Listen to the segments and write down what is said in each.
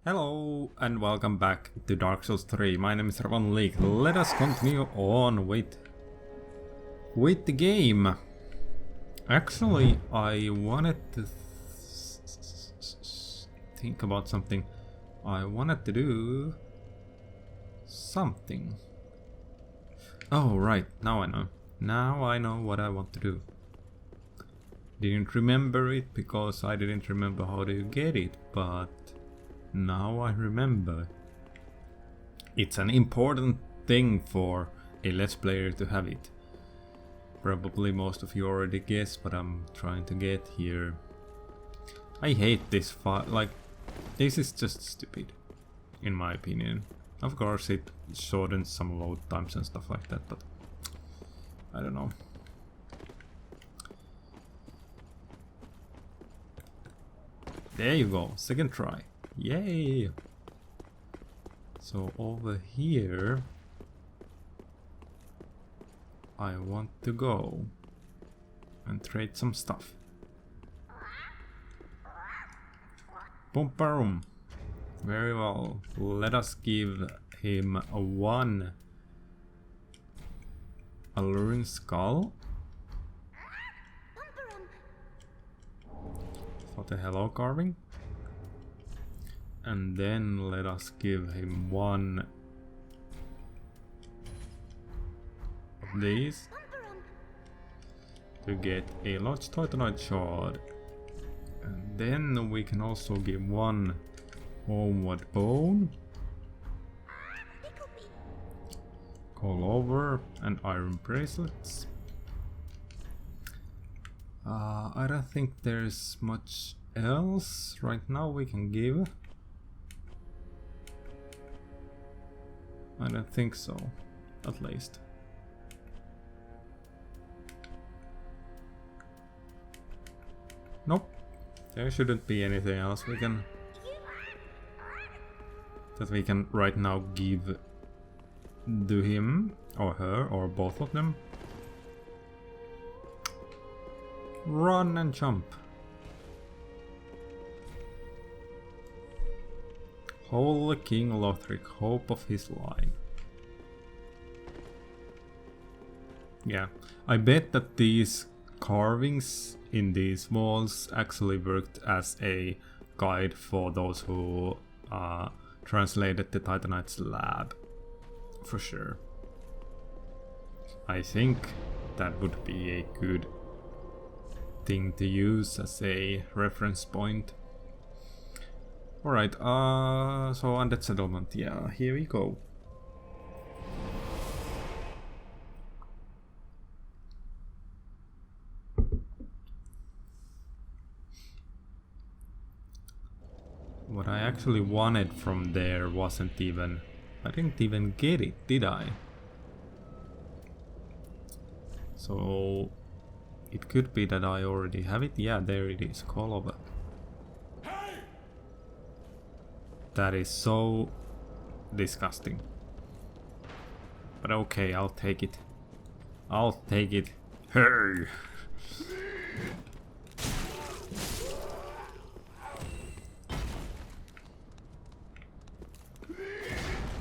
Hello and welcome back to Dark Souls 3. My name is Revonlieke. Let us continue on with the game. Actually, I wanted to think about something. I wanted to do something. Oh right, now I know. Now I know what I want to do. Didn't remember it because I didn't remember how to get it, but now I remember. It's an important thing for a Let's Player to have it. Probably most of you already guessed what I'm trying to get here. I hate this file. Like, this is just stupid, in my opinion. Of course it shortens some load times and stuff like that, but I don't know. There you go, second try. Yay! So over here I want to go and trade some stuff. Boom boom. Very well. Let us give him a one alluring skull for the hello carving. And then let us give him one of these to get a large titanite shard. And then we can also give one homeward bone, call over, and iron bracelets. I don't think there's much else right now we can give. I don't think so, at least. Nope, there shouldn't be anything else we can right now give to him or her or both of them. Run and jump. Holy King Lothric, hope of his line. Yeah, I bet that these carvings in these walls actually worked as a guide for those who translated the Titanite's lab. For sure. I think that would be a good thing to use as a reference point. Alright, so Undead Settlement, yeah, here we go. What I actually wanted from there wasn't even... I didn't even get it, did I? So... it could be that I already have it. Yeah, there it is, call over. That is so disgusting. But okay, I'll take it. I'll take it. Hey!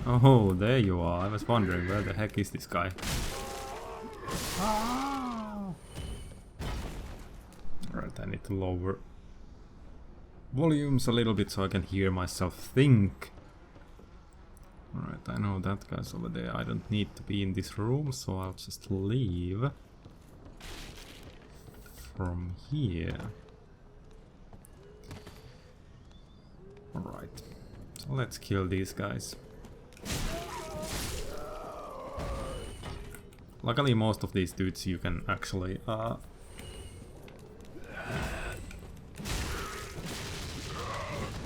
Oh, there you are. I was wondering where the heck is this guy. Ah! Alright, I need to lower volumes a little bit so I can hear myself think. Alright, I know that guy's over there. I don't need to be in this room, so I'll just leave from here. Alright, so let's kill these guys. Luckily most of these dudes you can actually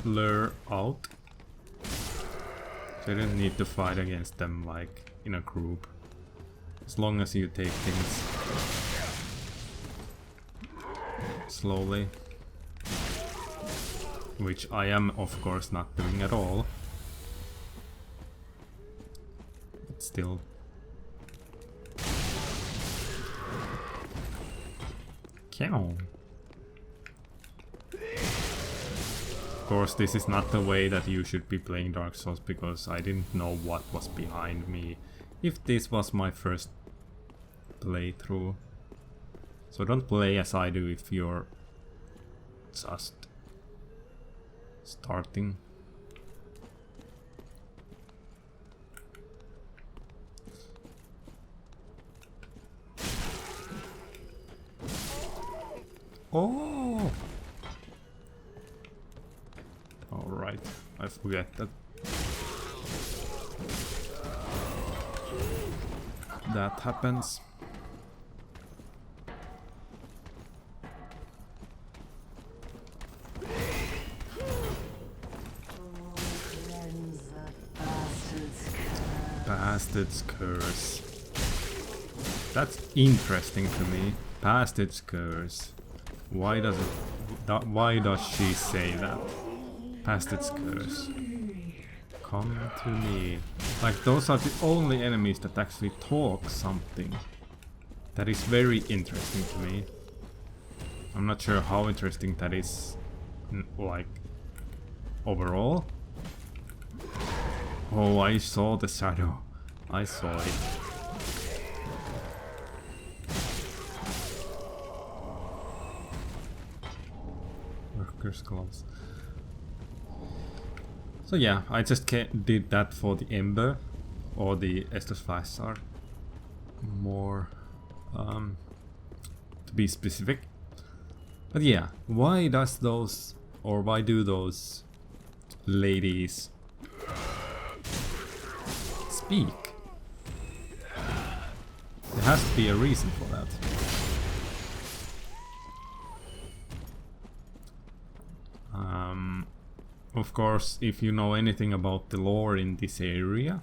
lure out. So you don't need to fight against them like in a group. As long as you take things slowly. Which I am of course not doing at all. But still. Cow. course, this is not the way that you should be playing Dark Souls, because I didn't know what was behind me if this was my first playthrough. So don't play as I do if you're just starting. Oh! Alright, I forget that that happens. Bastard's curse. That's interesting to me. Bastard's curse. Why does she say that? Bastard's curse. Come to me. Like, those are the only enemies that actually talk something. That is very interesting to me. I'm not sure how interesting that is, like, overall. Oh, I saw the shadow. I saw it. Workers' gloves. So yeah, I just did that for the Ember, or the Estus Flash more to be specific. But yeah, why do those ladies speak? There has to be a reason for that. Of course, if you know anything about the lore in this area,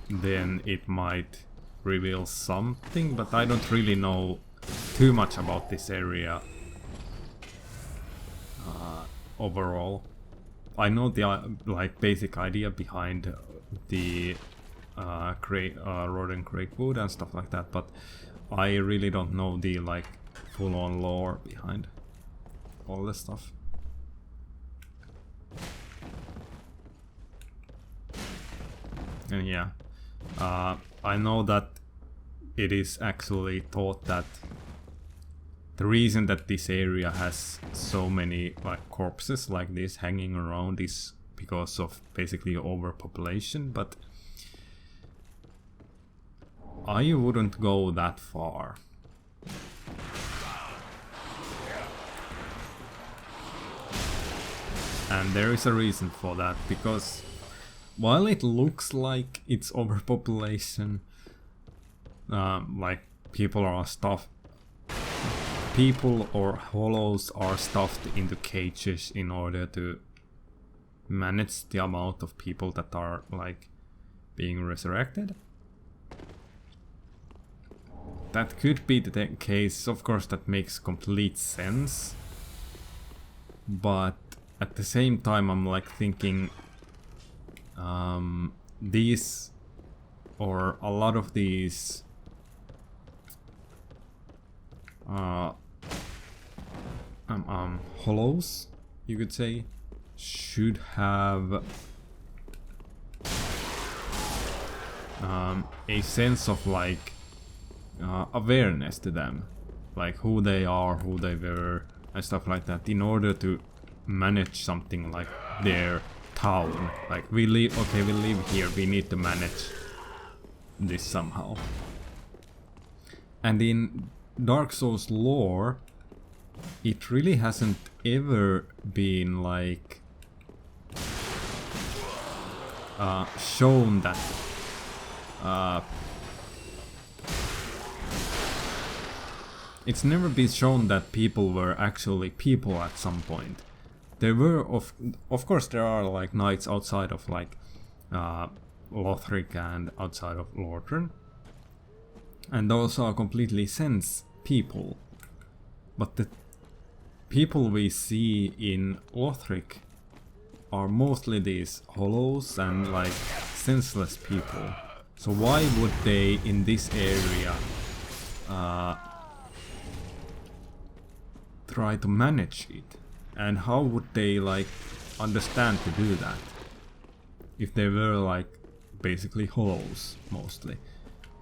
then it might reveal something, but I don't really know too much about this area overall. I know the like basic idea behind the Rotten Craigwood and stuff like that, but I really don't know the like full-on lore behind all this stuff. And yeah, I know that it is actually thought that the reason that this area has so many like corpses like this hanging around is because of basically overpopulation, but I wouldn't go that far. And there is a reason for that, because while it looks like it's overpopulation, like people or hollows are stuffed into cages in order to manage the amount of people that are like being resurrected. That could be the case, of course, that makes complete sense. But at the same time, I'm like thinking these, or a lot of these hollows, you could say, should have a sense of like awareness to them, like who they are, who they were, and stuff like that, in order to manage something like their town. Like, we live here, we need to manage this somehow. And in Dark Souls lore, it really hasn't ever been like shown that it's never been shown that people were actually people at some point. There were, of course, there are like knights outside of like Lothric and outside of Lorthren, and those are completely sense people. But the people we see in Lothric are mostly these hollows and like senseless people. So why would they in this area try to manage it? And how would they like understand to do that? If they were like basically hollows mostly.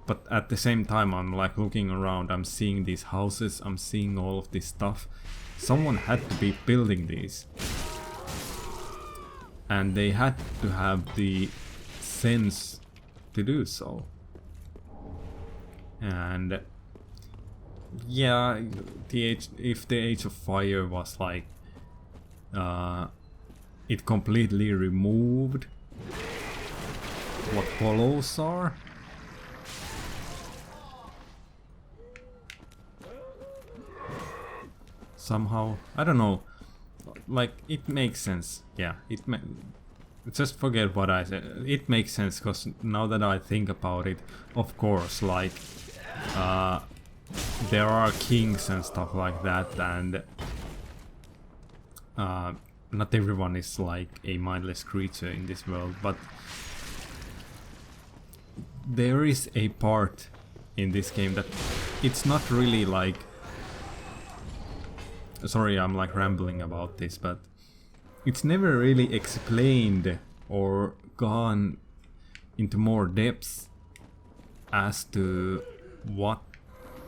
But at the same time I'm like looking around, I'm seeing these houses, I'm seeing all of this stuff. Someone had to be building these. And they had to have the sense to do so. And yeah, if the Age of Fire was like it completely removed what hollows are. Somehow, I don't know, like it makes sense. Yeah, just forget what I said. It makes sense because now that I think about it, of course, like there are kings and stuff like that, and not everyone is like a mindless creature in this world, but there is a part in this game that it's not really like... Sorry, I'm like rambling about this, but it's never really explained or gone into more depths as to what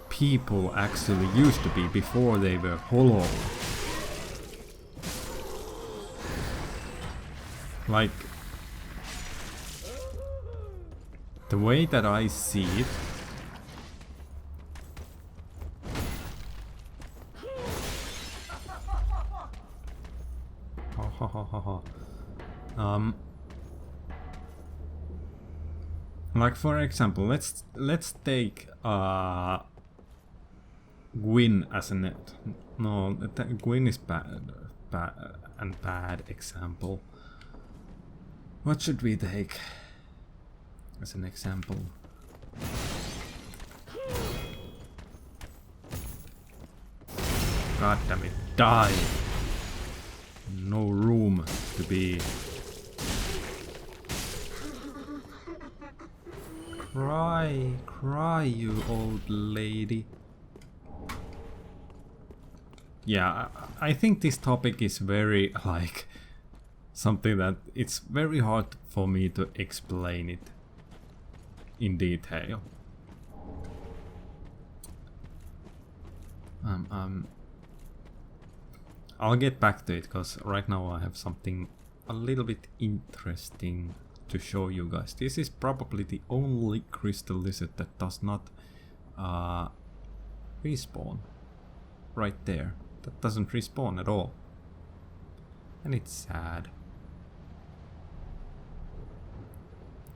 people actually used to be before they were hollow. Like, the way that I see it, like for example, let's take Gwyn as a net. No, Gwyn is bad example. What should we take as an example? God damn it, die! No room to be. Cry, you old lady. Yeah, I think this topic is very, like, something that it's very hard for me to explain it in detail. I'll get back to it, because right now I have something a little bit interesting to show you guys. This is probably the only crystal lizard that does not respawn. Right there. That doesn't respawn at all. And it's sad.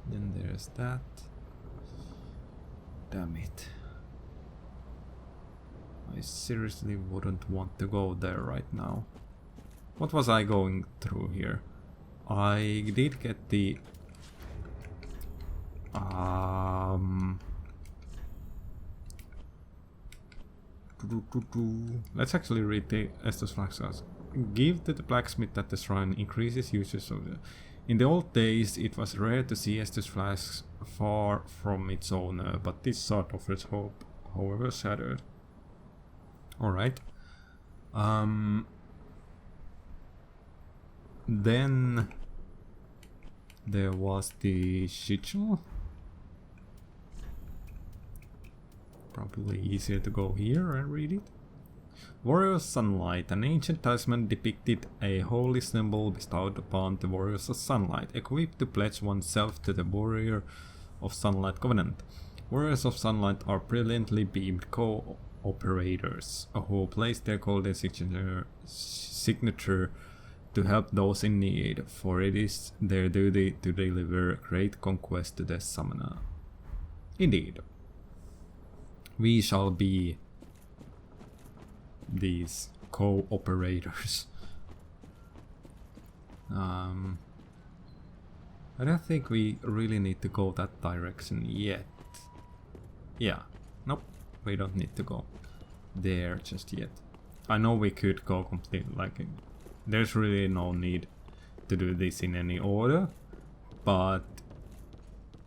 Then there's that. Damn it. I seriously wouldn't want to go there right now. What was I going through here? I did get the... Let's actually read the Estus Flask. Give to the blacksmith at the shrine increases usage of the... In the old days, it was rare to see Estus flasks far from its owner, but this sort offers hope, however shattered. Alright. Then there was the Shitchel. Probably easier to go here and read it. Warrior Sunlight. An ancient talisman depicted a holy symbol bestowed upon the Warriors of Sunlight, equipped to pledge oneself to the Warrior of Sunlight Covenant. Warriors of Sunlight are brilliantly beamed co-operators who place their golden signature to help those in need, for it is their duty to deliver great conquest to the summoner. Indeed. We shall be these co-operators. I don't think we really need to go that direction yet. Yeah, nope, we don't need to go there just yet. I know we could go completely, like, there's really no need to do this in any order, but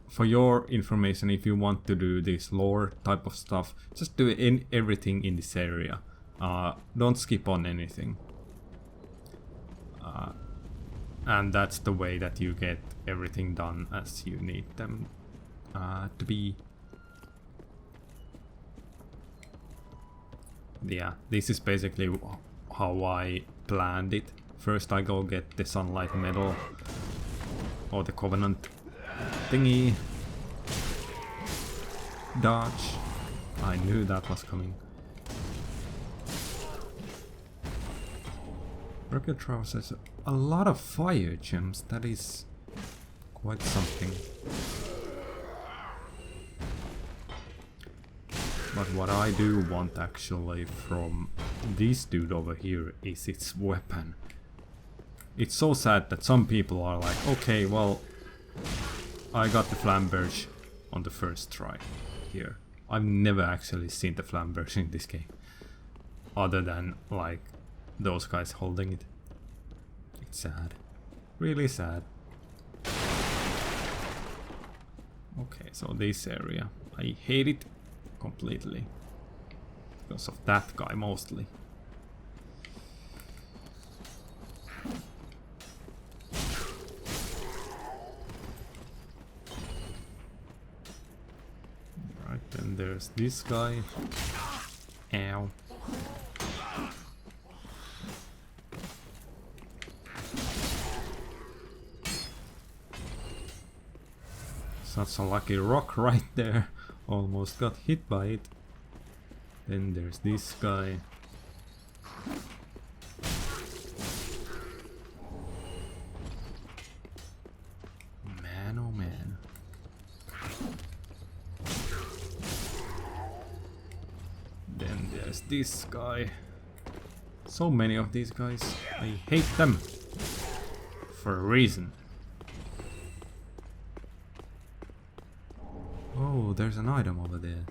for your information, if you want to do this lore type of stuff, just do everything in this area. Don't skip on anything. And that's the way that you get everything done as you need them to be. Yeah, this is basically how I planned it. First I go get the sunlight medal or the covenant thingy. Dodge. I knew that was coming. Rocket Trove says a lot of fire gems. That is quite something. But what I do want actually from this dude over here is its weapon. It's so sad that some people are like, okay, well, I got the Flamberge on the first try here. I've never actually seen the Flamberge in this game. Other than like those guys holding it. It's sad. Really sad. Okay, so this area. I hate it completely. Because of that guy mostly. Right, then there's this guy. Ow. Such a lucky rock right there. Almost got hit by it. Then there's this guy. Man, oh man. Then there's this guy. So many of these guys. I hate them. For a reason. Oh, there's an item over there.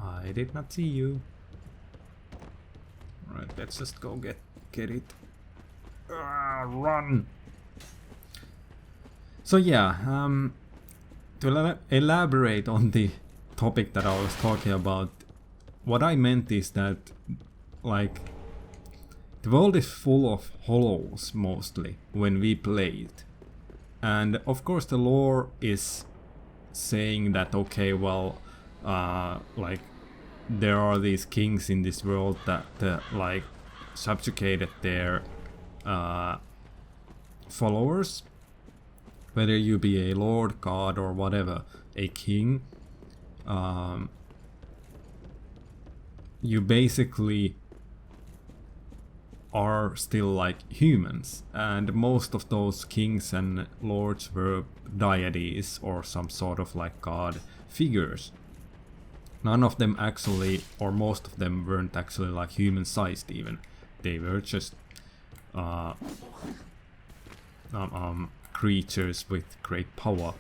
I did not see you. Right, let's just go get it. Run! So yeah, to elaborate on the topic that I was talking about, what I meant is that, like, the world is full of hollows mostly when we play it. And of course the lore is saying that, okay, well, like, there are these kings in this world that like subjugated their followers, whether you be a lord, god, or whatever, a king. You basically are still like humans, and most of those kings and lords were deities or some sort of like god figures. None of them actually, or most of them weren't actually like human sized even. They were just creatures with great power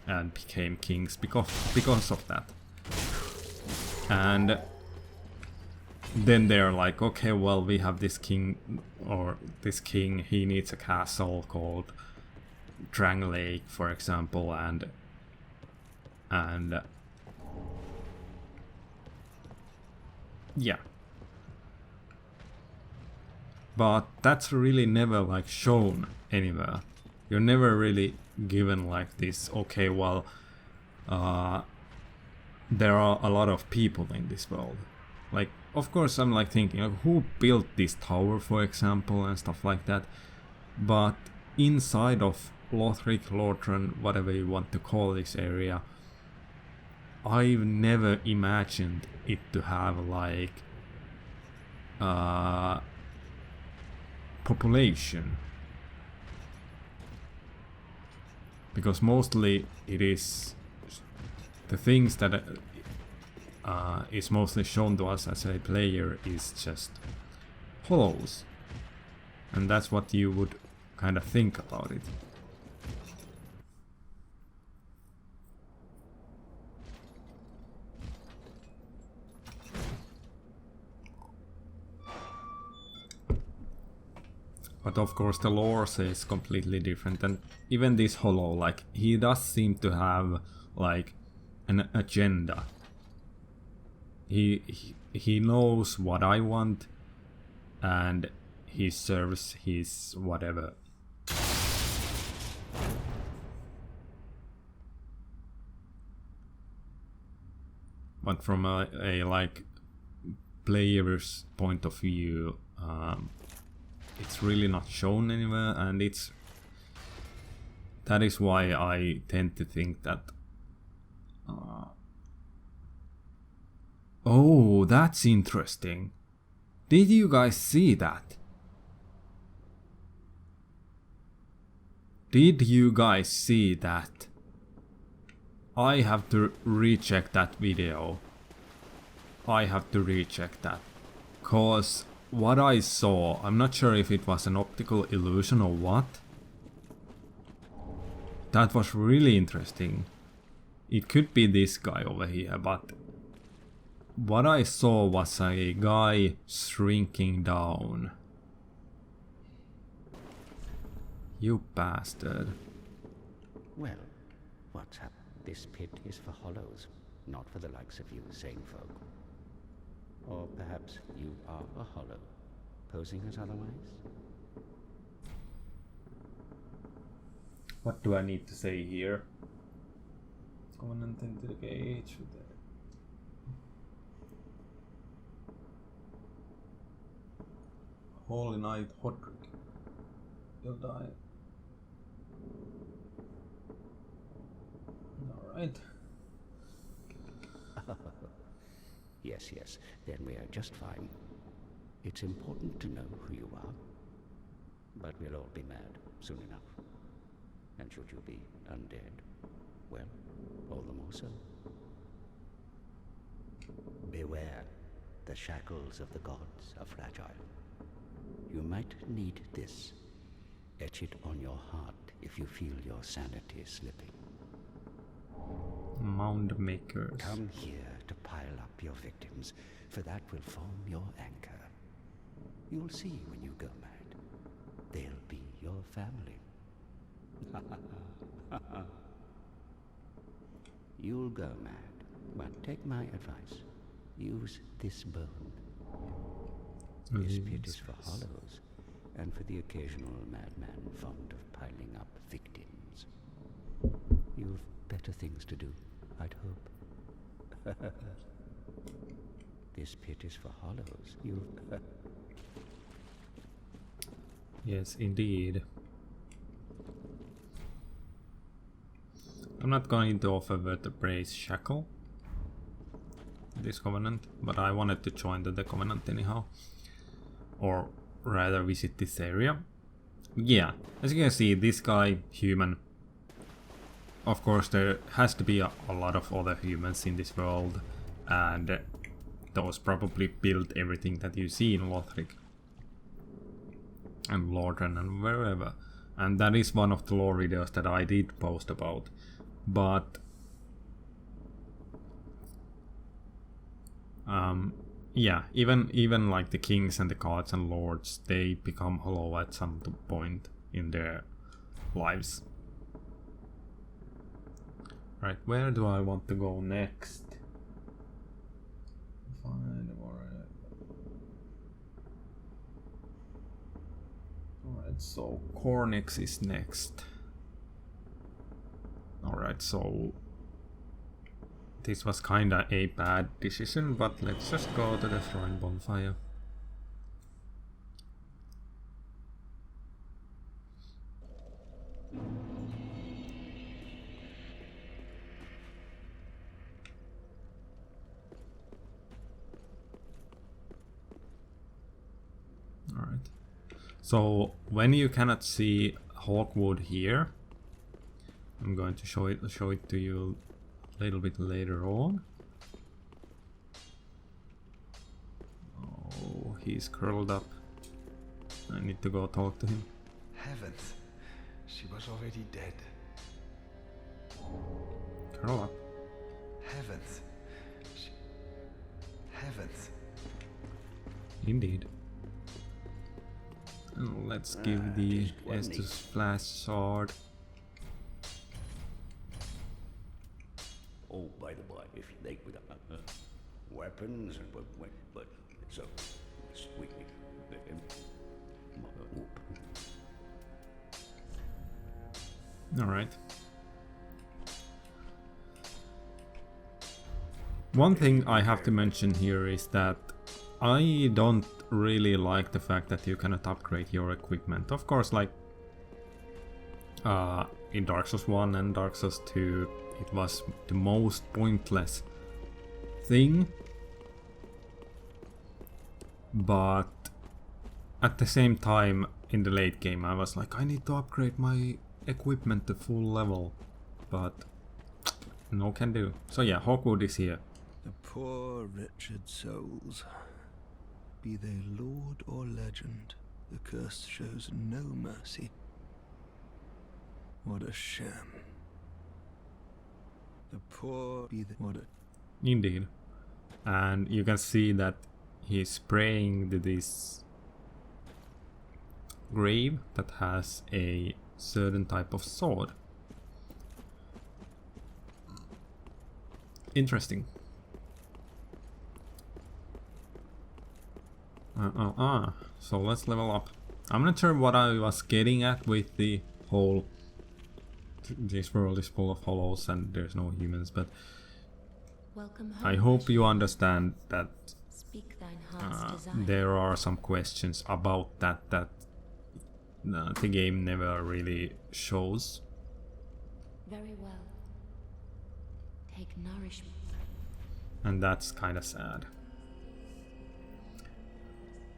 and became kings because of that. And then they're like, okay, well, we have this king, or this king, he needs a castle called Drang Lake, for example, and yeah. But that's really never like shown anywhere. You're never really given like this, okay, well, there are a lot of people in this world. Like, of course I'm like thinking, like, who built this tower, for example, and stuff like that. But inside of Lothric, Lortran, whatever you want to call this area, I've never imagined it to have like population, because mostly it is the things that is mostly shown to us as a player is just hollows, and that's what you would kind of think about it. But of course the lore says completely different, and even this Hollow, like, he does seem to have like an agenda. He knows what I want, and he serves his whatever. But from a like player's point of view, it's really not shown anywhere, and that is why I tend to think that. Oh, that's interesting. Did you guys see that? Did you guys see that? I have to recheck that video. I have to recheck that. Cause what I saw, I'm not sure if it was an optical illusion or what. That was really interesting. It could be this guy over here, but what I saw was a guy shrinking down. You bastard. Well, what's up? This pit is for hollows, not for the likes of you sane folk. Or perhaps you are a hollow, posing as otherwise? What do I need to say here? Covenant into the cage with the... Holy Knight Hodrick. You'll die. Alright. Yes, then we are just fine. It's important to know who you are. But we'll all be mad soon enough. And should you be undead, well, all the more so. Beware, the shackles of the gods are fragile. You might need this. Etch it on your heart if you feel your sanity slipping. Mound makers. Come here to pile up your victims, for that will form your anchor. You'll see when you go mad. They'll be your family. You'll go mad, but take my advice. Use this bone. This pit is for hollows, and for the occasional madman fond of piling up victims. You've better things to do, I'd hope. This pit is for hollows. You've... Yes, indeed. I'm not going to offer Vertebrae's shackle this covenant, but I wanted to join the covenant anyhow. Or rather visit this area. Yeah, as you can see, this guy, human. Of course, there has to be a lot of other humans in this world, and those probably built everything that you see in Lothric and Lordran and wherever. And that is one of the lore videos that I did post about. But yeah, even like the kings and the gods and lords, they become hollow at some point in their lives. Right, where do I want to go next? Alright, so Cornix is next. Alright, so this was kinda a bad decision, but let's just go to the Shrine Bonfire. Alright. So when you cannot see Hawkwood here, I'm going to show it to you a little bit later on. Oh, he's curled up. I need to go talk to him. Heavens, she was already dead. Curl up. Heavens, heavens. Indeed. Let's give the Estus Flash Sword. Oh, by the way, if you like with weapons and but so we Alright. One thing I have to mention here is that I don't really like the fact that you cannot upgrade your equipment. Of course, like in Dark Souls 1 and Dark Souls 2, it was the most pointless thing. But at the same time, in the late game, I was like, I need to upgrade my equipment to full level. But no can do. So yeah, Hawkwood is here. The poor wretched souls. Be they lord or legend, the curse shows no mercy. What a sham. The poor be the... What a... Indeed. And you can see that he's praying to this grave that has a certain type of sword. Interesting. So let's level up. I'm not sure what I was getting at with the whole this world is full of hollows and there's no humans, but I hope you understand that there are some questions about that the game never really shows. Very well. Take nourishment. And that's kind of sad.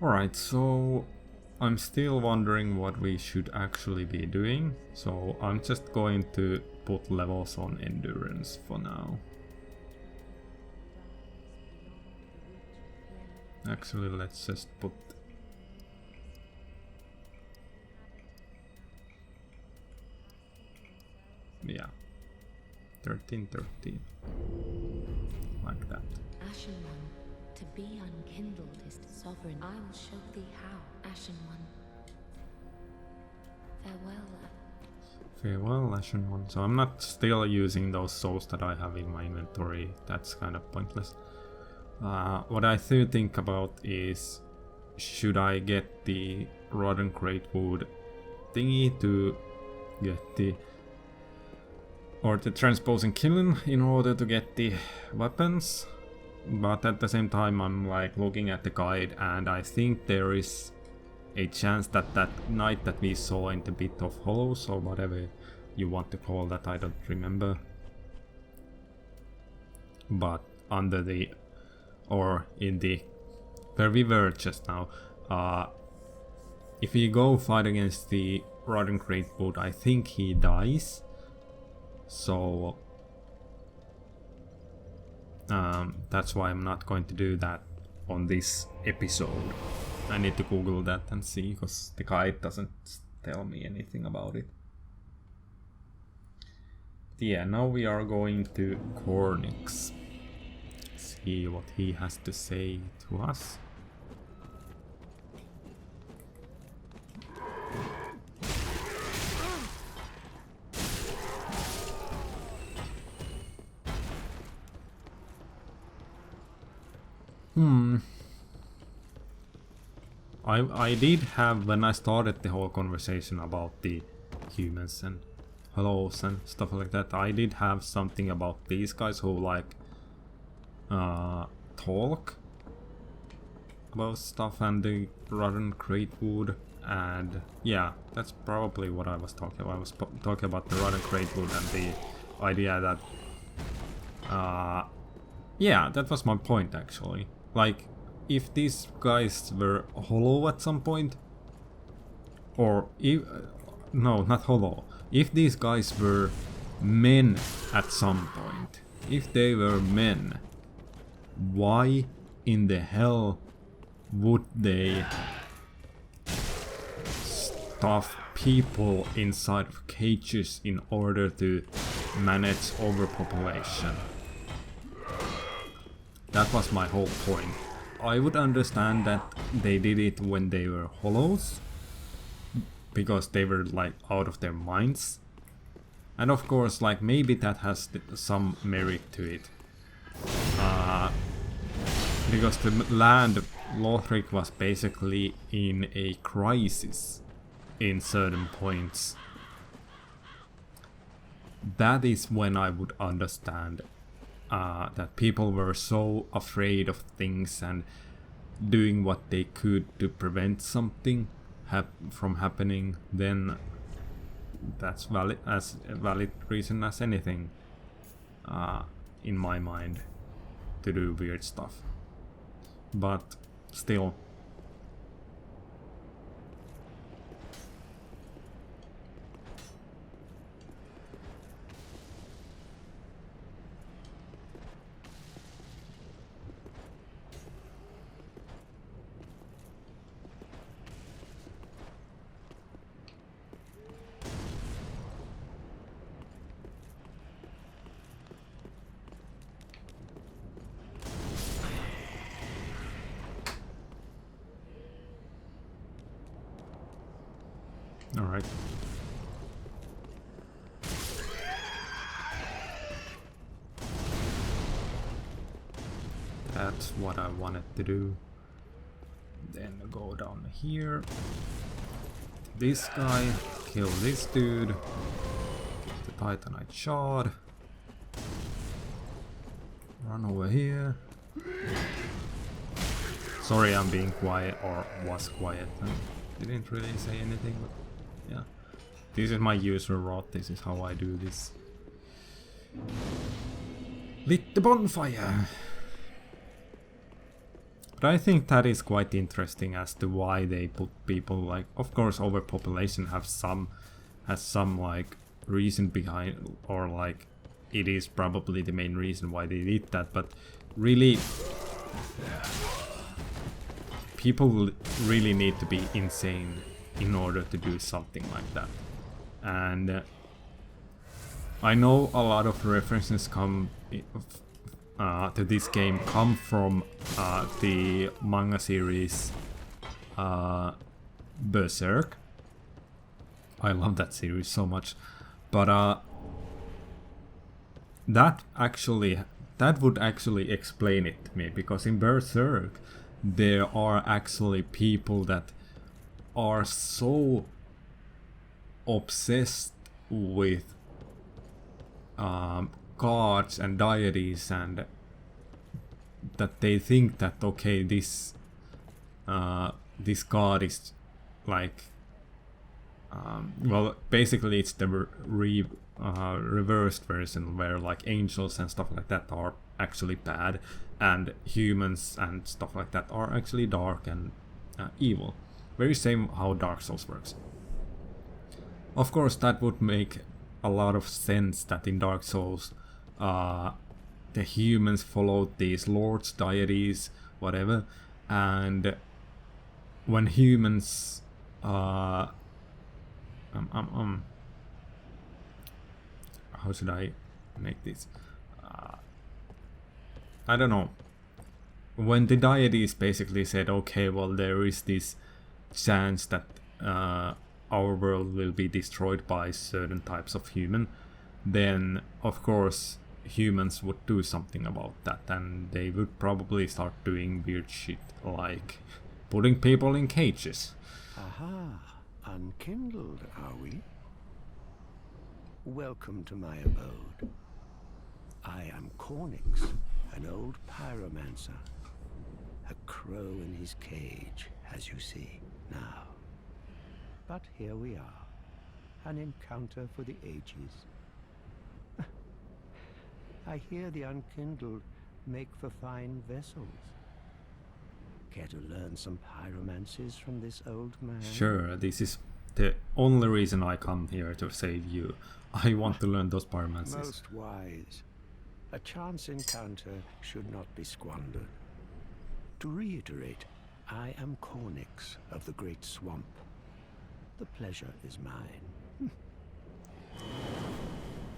Alright, so I'm still wondering what we should actually be doing, so I'm just going to put levels on endurance for now. Actually, let's just put... yeah, 13. Like that. Ashen One, to be unkindled is sovereign. I will show thee how, Ashen One. Farewell. Farewell, Ashen One. So I'm not still using those souls that I have in my inventory. That's kind of pointless. What I do think about is, should I get the Rotten Greatwood thingy to get the... or the Transposing Kiln in order to get the weapons? But at the same time I'm like looking at the guide and I think there is a chance that that night that we saw in the Bit of Hollows, or whatever you want to call that, I don't remember. But under the... or in the... where we were just now, if we go fight against the Rotten Greatwood, I think he dies. So that's why I'm not going to do that on this episode. I need to Google that and see, because the guide doesn't tell me anything about it. Yeah, now we are going to Cornix. See what he has to say to us. I did have, when I started the whole conversation about the humans and hellos and stuff like that, I did have something about these guys who like talk about stuff, and the Rotten Greatwood, and yeah, that's probably what I was talking about. I was talking about the Rotten Greatwood and the idea that yeah, that was my point actually. Like, if these guys were hollow at some point, or if, no, not hollow, if these guys were men at some point, if they were men, why in the hell would they stuff people inside of cages in order to manage overpopulation? That was my whole point. I would understand that they did it when they were hollows, because they were like out of their minds. And of course, like maybe that has some merit to it. Because the land Lothric was basically in a crisis in certain points. That is when I would understand that people were so afraid of things and doing what they could to prevent something from happening. Then that's valid, as a valid reason as anything in my mind to do weird stuff. But still, all right. That's what I wanted to do. Then go down here. This guy, kill this dude. Get the Titanite shard. Run over here. Sorry, I'm being quiet, or was quiet. I didn't really say anything, but yeah. This is my user rot. This is how I do this. Lit the bonfire. But I think that is quite interesting as to why they put people like, of course, overpopulation has some like reason behind, or like it is probably the main reason why they did that. But really, people really need to be insane in order to do something like that. And I know a lot of references come to this game come from the manga series Berserk. I love that series so much, but that would actually explain it to me, because in Berserk there are actually people that are so obsessed with gods and deities, and that they think that okay, this god is like well, basically it's the reversed version, where like angels and stuff like that are actually bad, and humans and stuff like that are actually dark and evil. Very same how Dark Souls works. Of course, that would make a lot of sense that in Dark Souls the humans followed these lords, deities, whatever, and when humans how should I make this? I don't know. When the deities basically said, okay, well, there is this chance that our world will be destroyed by certain types of human, then of course humans would do something about that, and they would probably start doing weird shit like putting people in cages. Aha, unkindled, are we? Welcome to my abode. I am Cornix, an old pyromancer. A crow in his cage, as you see now. But here we are, an encounter for the ages. I hear the unkindled make for fine vessels. Care to learn some pyromancies from this old man? Sure, this is the only reason I come here to save you. I want to learn those pyromancies. Most wise. A chance encounter should not be squandered. To reiterate, I am Cornix of the Great Swamp. The pleasure is mine.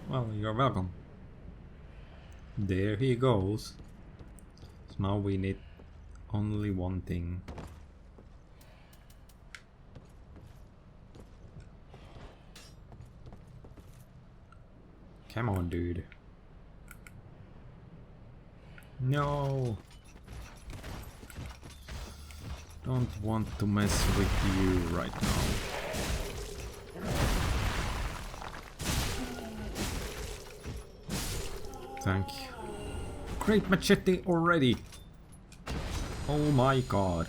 Well, you're welcome. There he goes. So now we need only one thing. Come on, dude. No. Don't want to mess with you right now. Thank you. Great machete already. Oh my god.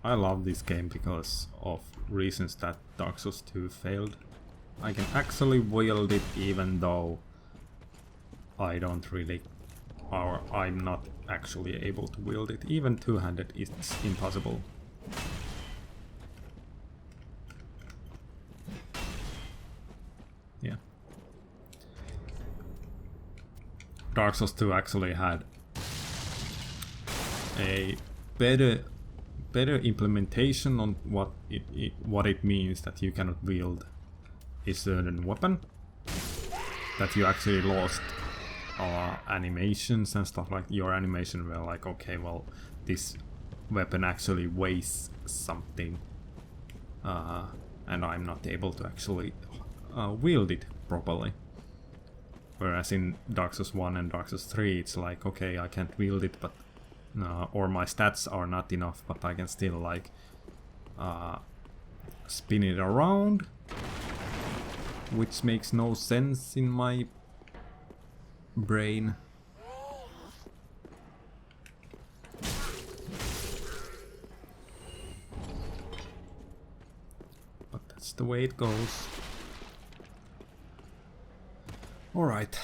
I love this game because of reasons that Dark Souls 2 failed. I can actually wield it even though I don't really, or I'm not actually able to wield it. Even two-handed is impossible. Yeah. Dark Souls 2 actually had a better implementation on what it means that you cannot wield a certain weapon, that you actually lost animations and stuff. Like your animation were like, okay, well, this weapon actually weighs something, and I'm not able to actually wield it properly. Whereas in Dark Souls 1 and Dark Souls 3, it's like, okay, I can't wield it, but or my stats are not enough, but I can still like spin it around, which makes no sense in my brain. But that's the way it goes. Alright,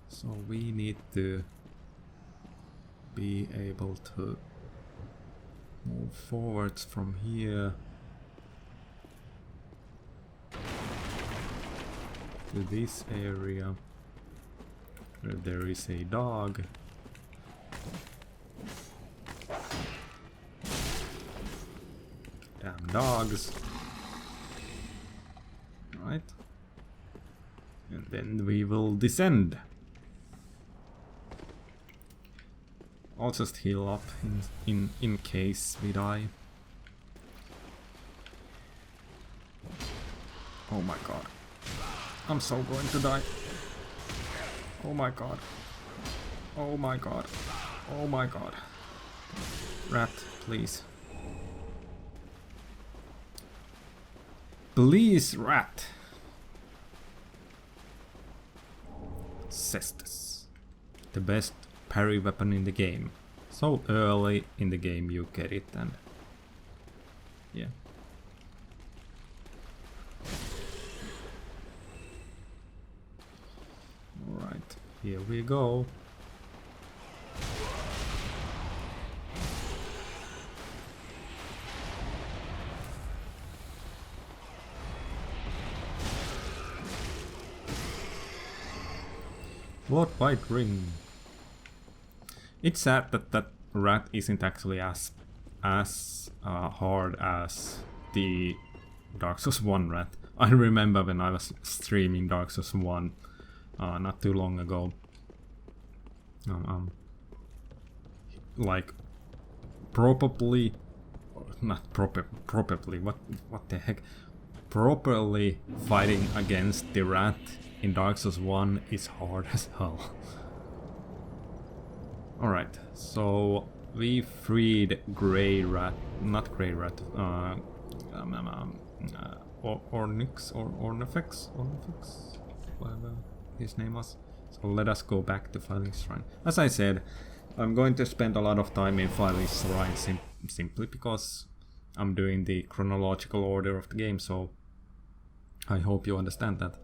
so we need to be able to move forwards from here to this area where there is a dog. Damn dogs. Right. And then we will descend. I'll just heal up in case we die. Oh my god. I'm so going to die. Oh my god. Oh my god. Oh my god. Rat, please. Please, rat. Cestus. The best parry weapon in the game. So early in the game you get it, and yeah. Alright, here we go. Blood White Ring. It's sad that that rat isn't actually as hard as the Dark Souls 1 rat. I remember when I was streaming Dark Souls 1 not too long ago. Like probably not probably what the heck, properly fighting against the rat in Dark Souls 1 is hard as hell. Alright, so we freed Grey Rat, not Grey Rat, Ornix, or Ornifex, whatever his name was. So let us go back to Filing Shrine. As I said, I'm going to spend a lot of time in Filing Shrine simply because I'm doing the chronological order of the game, so I hope you understand that.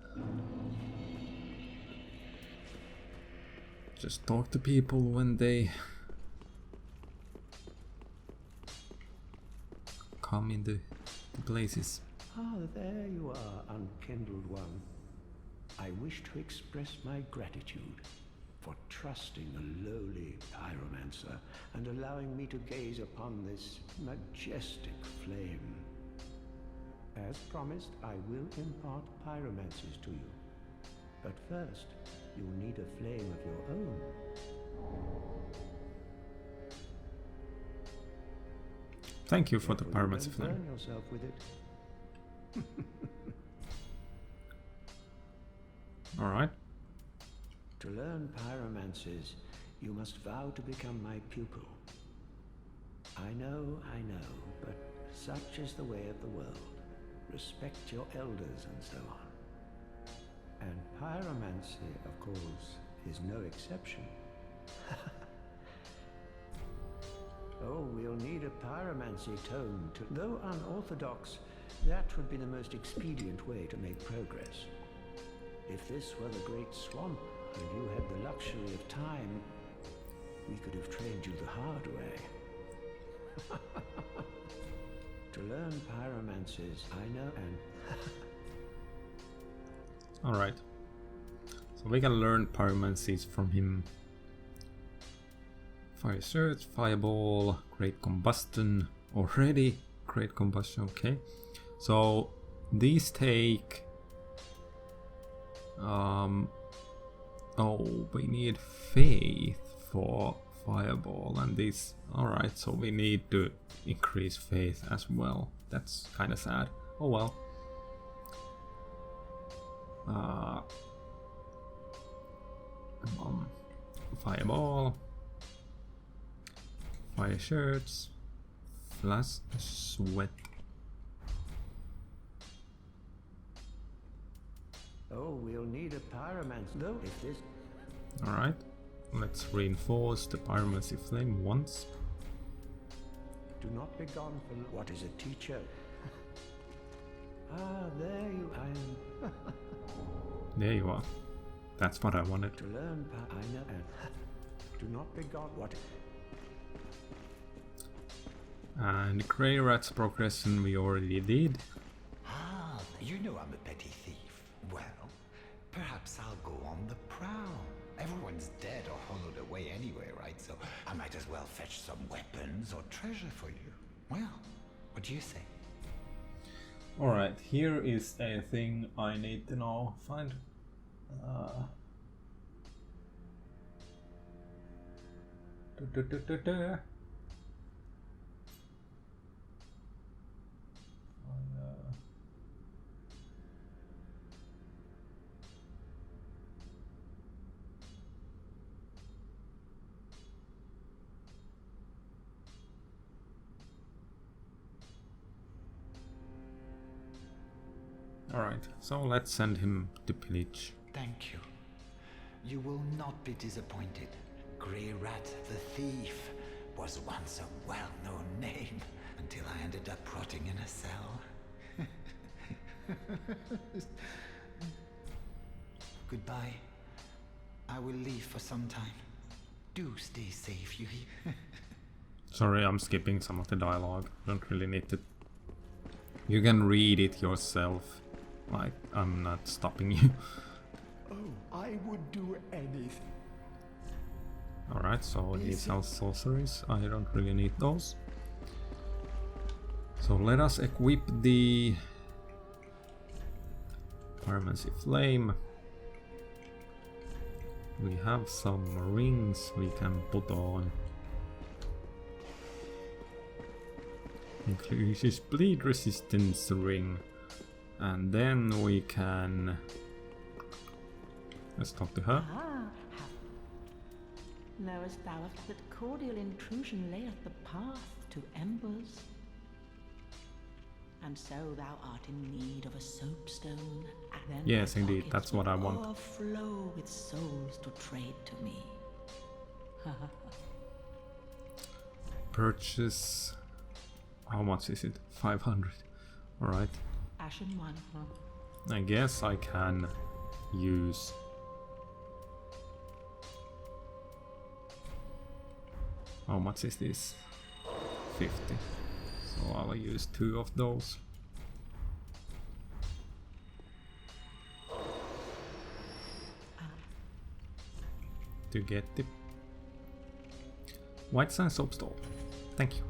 Just talk to people when they come in the places. Ah, there you are, unkindled one. I wish to express my gratitude for trusting a lowly pyromancer and allowing me to gaze upon this majestic flame. As promised, I will impart pyromancies to you. But first, you'll need a flame of your own. Thank you for the pyromancy flame. flame. Burn yourself with it. Alright. To learn pyromancies, you must vow to become my pupil. I know, but such is the way of the world. Respect your elders and so on. And pyromancy, of course, is no exception. Oh, we'll need a pyromancy tome to... Though unorthodox, that would be the most expedient way to make progress. If this were the Great Swamp, and you had the luxury of time, we could have trained you the hard way. To learn pyromancies, I know, and... Alright. So we can learn pyromancies from him. Fire Surge, Fireball, Great Combustion, already Great Combustion, okay. So these take... oh, we need Faith for Fireball and this. Alright, so we need to increase Faith as well. That's kind of sad. Oh well. Fireball, Fire Shirts, Flash Sweat. Oh, we'll need a pyromancy, though, if this... Alright, let's reinforce the pyromancy flame once. Do not be gone for... What is a teacher? Ah, there you are. There you are. That's what I wanted. To learn I know, and do not be gone. What? And Grey Rat's progression we already did. Ah, you know I'm a petty thief. Well, perhaps I'll go on the prowl. Everyone's dead or hollowed away anyway, right? So I might as well fetch some weapons or treasure for you. Well, what do you say? Alright, here is a thing I need to know. Find... Alright, so let's send him to pillage. Thank you. You will not be disappointed. Grey Rat the Thief was once a well-known name until I ended up rotting in a cell. Goodbye. I will leave for some time. Do stay safe, you hear? Sorry, I'm skipping some of the dialogue. Don't really need to. You can read it yourself. Like, I'm not stopping you. Oh, I would do anything. Alright, so these are sorceries. I don't really need those. So let us equip the Pyromancy Flame. We have some rings we can put on. Increases bleed resistance ring. And then we can... Let's talk to her. Knowest thou that cordial intrusion layeth the path to embers? And so thou art in need of a soapstone, and then yes, thy indeed, pockets that's what I will want. Overflow with souls to trade to me. Purchase... How much is it? 500. Alright. Ashen one. I guess I can use... How much is this? 50. So I'll use 2 of those. To get the White Sand Soapstone. Thank you.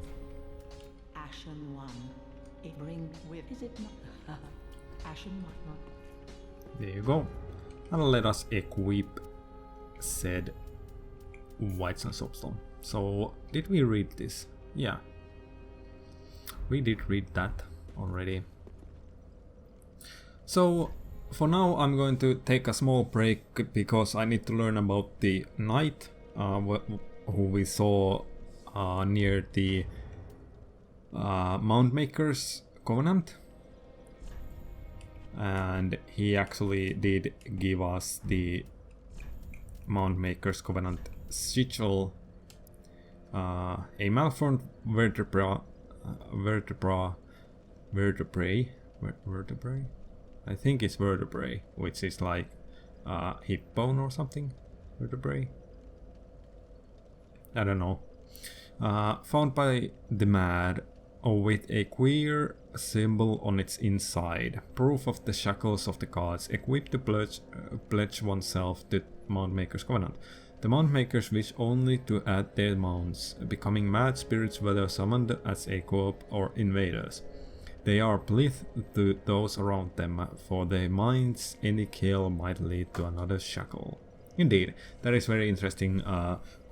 Ashen one. It bring with... Is it not? Ashen one. There you go. And let us equip said White Sand Soapstone. So, did we read this? Yeah. We did read that already. So, for now I'm going to take a small break because I need to learn about the knight who we saw near the Mountmaker's Covenant. And he actually did give us the Mountmaker's Covenant sigil, a malformed vertebrae, I think it's vertebrae, which is like hip bone or something. Vertebrae, I don't know. Found by the Mad, with a queer symbol on its inside, proof of the shackles of the gods, equipped to pledge oneself to Mountmaker's Covenant. The Mountmakers wish only to add their mounts, becoming mad spirits whether summoned as a co-op or invaders. They are blithe to those around them, for their minds any kill might lead to another shackle. Indeed, that is very interesting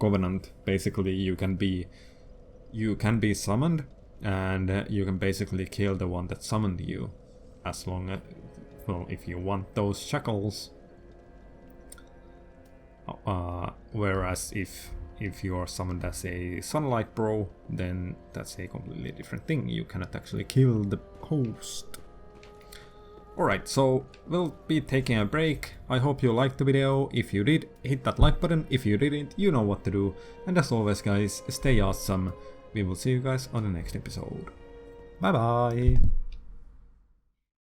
covenant. Basically, you can be summoned, and you can basically kill the one that summoned you, as long as, well, if you want those shackles. Whereas if you are summoned as a Sunlight Bro, then that's a completely different thing. You cannot actually kill the host. Alright, so we'll be taking a break. I hope you liked the video. If you did, hit that like button. If you didn't, you know what to do. And as always guys, stay awesome. We will see you guys on the next episode. Bye bye!